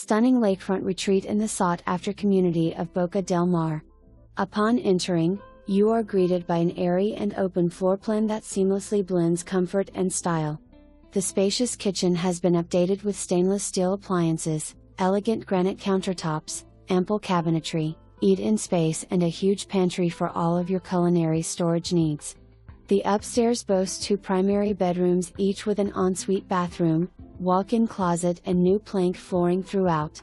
stunning lakefront retreat in the sought-after community of Boca Del Mar. Upon entering, you are greeted by an airy and open floor plan that seamlessly blends comfort and style. The spacious kitchen has been updated with stainless steel appliances, elegant granite countertops, ample cabinetry, eat-in space and a huge pantry for all of your culinary storage needs. The upstairs boasts 2 primary bedrooms, each with an ensuite bathroom, walk-in closet and new plank flooring throughout.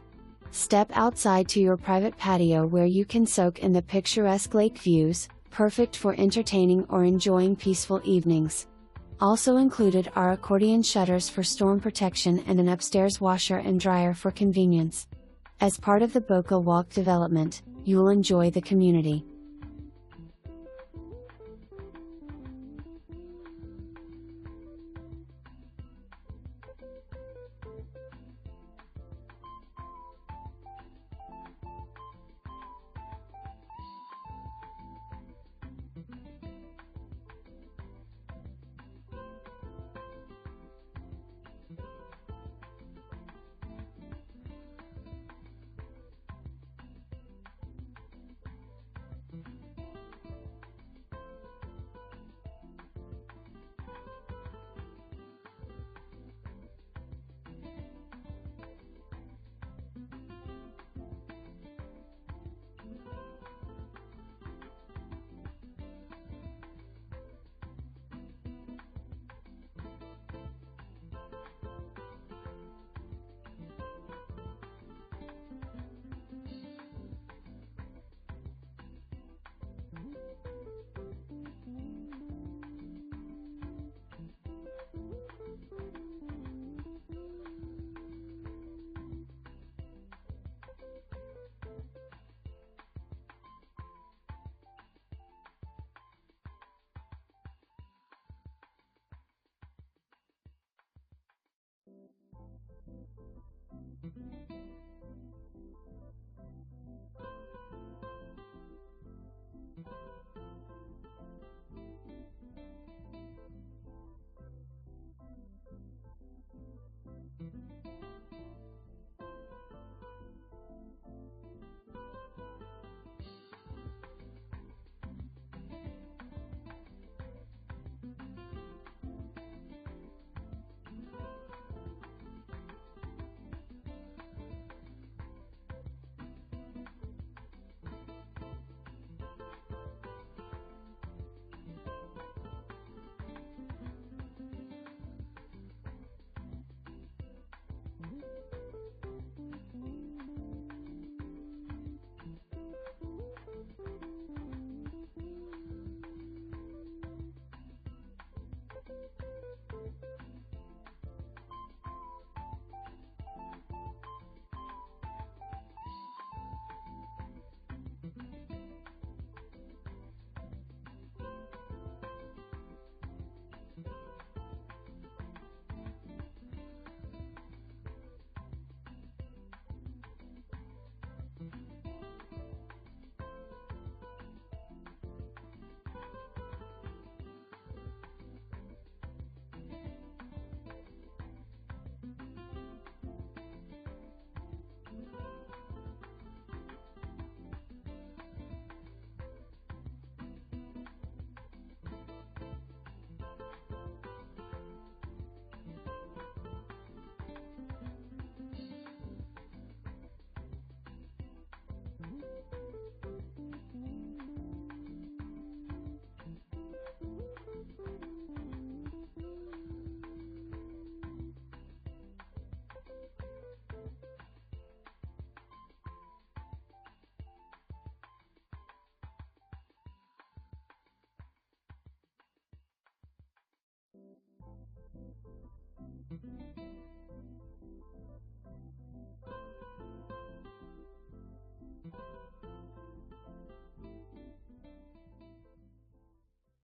Step outside to your private patio where you can soak in the picturesque lake views, perfect for entertaining or enjoying peaceful evenings. Also included are accordion shutters for storm protection and an upstairs washer and dryer for convenience. As part of the Boca Walk development, you'll enjoy the community